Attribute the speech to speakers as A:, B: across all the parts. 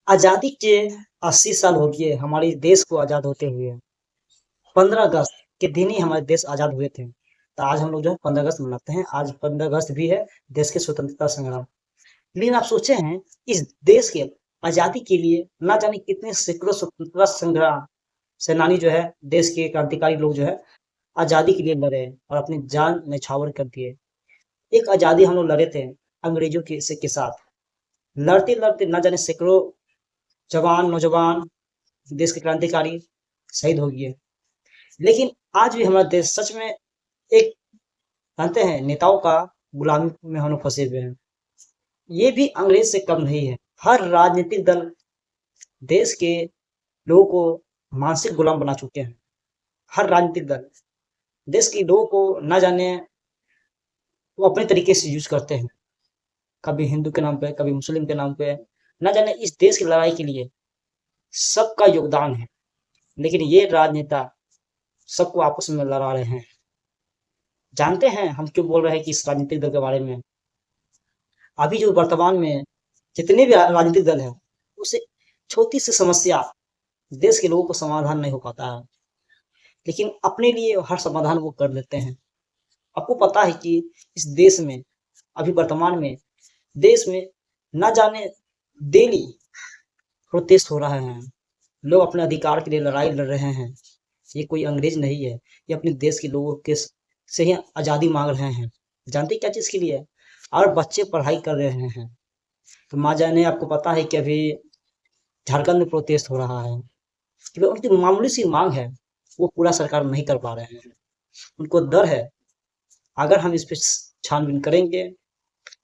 A: आज़ादी के 80 साल हो गए हमारे देश को आज़ाद होते हुए। 15 अगस्त के दिन ही हमारे देश आज़ाद हुए थे। तो आज हम लोग जो है 15 अगस्त मनाते हैं। आज 15 अगस्त भी है देश के स्वतंत्रता संग्राम। लेकिन आप सोचे हैं इस देश के आज़ादी के लिए ना जाने कितने सैकड़ों स्वतंत्रता संग्राम सेनानी जो है देश के क्रांतिकारी लोग जो है आज़ादी के लिए लड़े और अपनी जान न्यौछावर कर दिए। एक आज़ादी हम लोग लड़े थे अंग्रेजों के साथ। लड़ते-लड़ते ना जाने सैकड़ों जवान, नौजवान, देश के क्रांतिकारी शहीद हो गए। लेकिन आज भी हमारा देश सच में एक जानते हैं नेताओं का गुलामी में हम लोग फंसे हुए हैं। ये भी अंग्रेज से कम नहीं है। हर राजनीतिक दल देश के लोगों को मानसिक गुलाम बना चुके हैं। हर राजनीतिक दल देश के लोगों को ना जाने वो अपने तरीके से यूज करते हैं। कभी हिंदू के नाम पे, कभी मुस्लिम के नाम पे, ना जाने इस देश की लड़ाई के लिए सबका योगदान है। लेकिन ये राजनेता सबको आपस में लड़ा रहे हैं। जानते हैं हम क्यों बोल रहे हैं कि इस राजनीतिक दल के बारे में? अभी जो वर्तमान में जितने भी राजनीतिक दल हैं, उससे छोटी सी समस्या देश के लोगों को समाधान नहीं हो पाता है, लेकिन अपने लिए हर समाधान वो कर लेते हैं। आपको पता है कि इस देश में अभी वर्तमान में देश में ना जाने डेली प्रोटेस्ट हो रहे हैं। लोग अपने अधिकार के लिए लड़ाई लड़ रहे हैं। ये कोई अंग्रेज नहीं है, ये अपने देश के लोगों के से ही आज़ादी मांग रहे हैं। जानते क्या चीज़ के लिए? और बच्चे पढ़ाई कर रहे हैं। तो माँ जाने आपको पता है कि अभी झारखंड में प्रोटेस्ट हो रहा है कि उनकी मामूली सी मांग है, वो पूरा सरकार नहीं कर पा रहे हैं। उनको डर है अगर हम इस पे छानबीन करेंगे,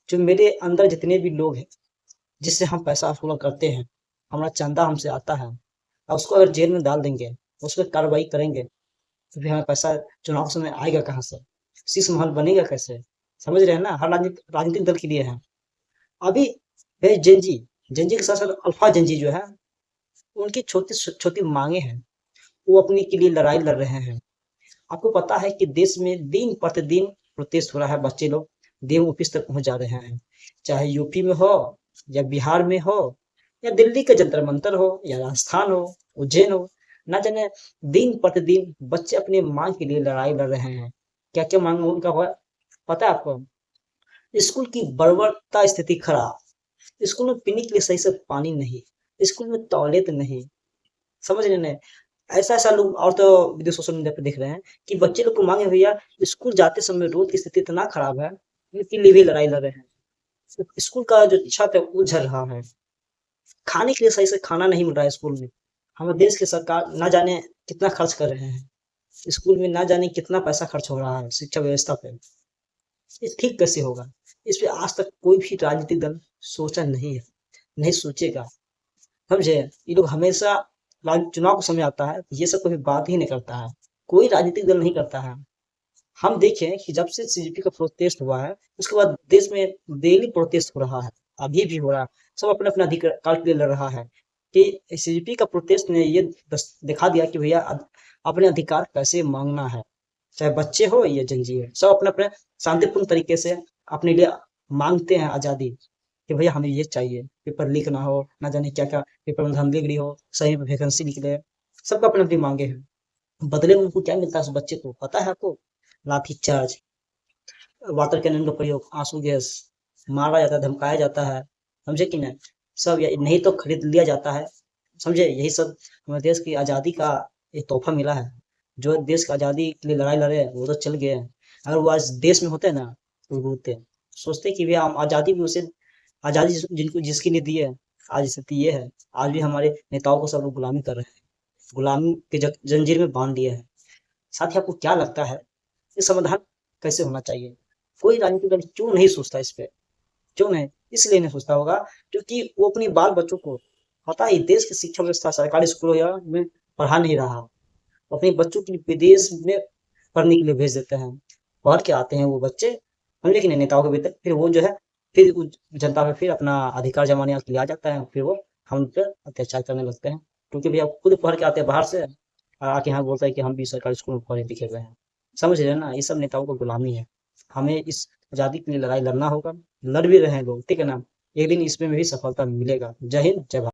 A: जो मेरे अंदर जितने भी लोग हैं जिससे हम पैसा वसूल करते हैं, हमारा चंदा हमसे आता है, और उसको अगर जेल में डाल देंगे, उस पर कार्रवाई करेंगे, तो फिर हमें पैसा चुनाव समय आएगा कहाँ से? शीश महल बनेगा कैसे? समझ रहे हैं ना? हर राजनीतिक दल के लिए है। अभी है जेनजी के साथ साथ अल्फा जेनजी जो है, उनकी छोटी छोटी मांगे हैं, वो अपने के लिए लड़ाई लड़ रहे हैं। आपको पता है कि देश में दिन प्रतिदिन प्रोटेस्ट हो रहा है। बच्चे लोग डीएम ऑफिस तक पहुंच जा रहे हैं, चाहे यूपी में हो या बिहार में हो या दिल्ली के जंतर मंतर हो या राजस्थान हो, उज्जैन हो, ना जाने दिन प्रतिदिन बच्चे अपनी मांग के लिए लड़ाई लड़ रहे हैं। क्या क्या मांग उनका हुआ पता है आपको? स्कूल की बर्बरता स्थिति खराब, स्कूल में पीने के लिए सही से पानी नहीं, स्कूल में टॉयलेट नहीं। समझ रहे हैं? ऐसा ऐसा लोग और तो वीडियो सोशल मीडिया पे देख रहे हैं कि बच्चे लोग को मांगे भैया स्कूल जाते समय रोड की स्थिति इतना खराब है, इनके लिए भी लड़ाई लड़ रहे हैं। स्कूल का जो छत है वो झड़ रहा है, खाने के लिए सही से खाना नहीं मिल रहा है स्कूल में। हमारे देश की सरकार ना जाने कितना खर्च कर रहे हैं स्कूल में, ना जाने कितना पैसा खर्च हो रहा है शिक्षा व्यवस्था पे। ये ठीक कैसे होगा? इस पे आज तक कोई भी राजनीतिक दल सोचा नहीं है, नहीं सोचेगा। समझे? ये लोग हमेशा चुनाव का समय आता है ये सब कभी बात ही नहीं करता है, कोई राजनीतिक दल नहीं करता है। हम देखें कि जब से सीजेपी का प्रोटेस्ट हुआ है उसके बाद देश में डेली प्रोटेस्ट हो रहा है, अभी भी हो रहा है। सब अपने अपने अधिकार के लिए लड़ रहा है कि सीजेपी का प्रोटेस्ट ने ये दिखा दिया कि भैया अपने अधिकार कैसे मांगना है। चाहे बच्चे हो या जंजी हो, सब अपने अपने शांतिपूर्ण तरीके से अपने लिए मांगते हैं आजादी कि भैया हमें ये चाहिए, पेपर लीक ना हो, ना जाने क्या क्या पेपर में धांधलीगिरी हो, सही में वैकेंसी निकले। सबका अपनी अपनी मांगे हैं। बदले में उनको क्या मिलता है उस बच्चे को पता है आपको? लाठीचार्ज, वाटर कैनन का प्रयोग, आंसू गैस, मारा जाता है, धमकाया जाता है। समझे कि नहीं? सब नहीं तो खरीद लिया जाता है। समझे? यही सब हमारे देश की आज़ादी का एक तोहफा मिला है। जो देश की आज़ादी के लिए लड़ाई लड़े वो तो चल गए हैं। अगर वो आज देश में होते ना तो रोते, सोचते कि भैया हम आज़ादी भी उसे आज़ादी जिनको जिसके लिए दी है, आज स्थिति ये है। आज भी हमारे नेताओं को सब लोग गुलामी कर रहे हैं, गुलामी के जंजीर में बांध दिया है। साथ ही आपको क्या लगता है ये समाधान कैसे होना चाहिए? कोई राजनीतिक दल क्यों नहीं सोचता इस पे? क्यों नहीं? इसलिए नहीं सोचता होगा क्योंकि वो अपने बाल बच्चों को पता है देश की शिक्षा व्यवस्था सरकारी स्कूलों या में पढ़ा नहीं रहा। अपने बच्चों को विदेश में पढ़ने के लिए भेज देते हैं। पढ़ के आते हैं वो बच्चे, समझे कि नहीं, नेताओं के भीतर फिर वो जो है फिर जनता पे फिर अपना अधिकार जमाने के लिए आ जाता है। फिर वो हम पे अत्याचार करने लगते हैं क्योंकि भैया खुद पढ़ के आते हैं बाहर से और आके यहाँ बोलता है कि हम भी सरकारी स्कूल में पढ़े लिखे गए हैं। समझ रहे हैं ना? ये सब नेताओं को गुलामी है। हमें इस आजादी के लिए लड़ाई लड़ना होगा, लड़ भी रहे हैं लोग, ठीक है ना? एक दिन इसमें भी सफलता मिलेगा। जय हिंद, जय भारत।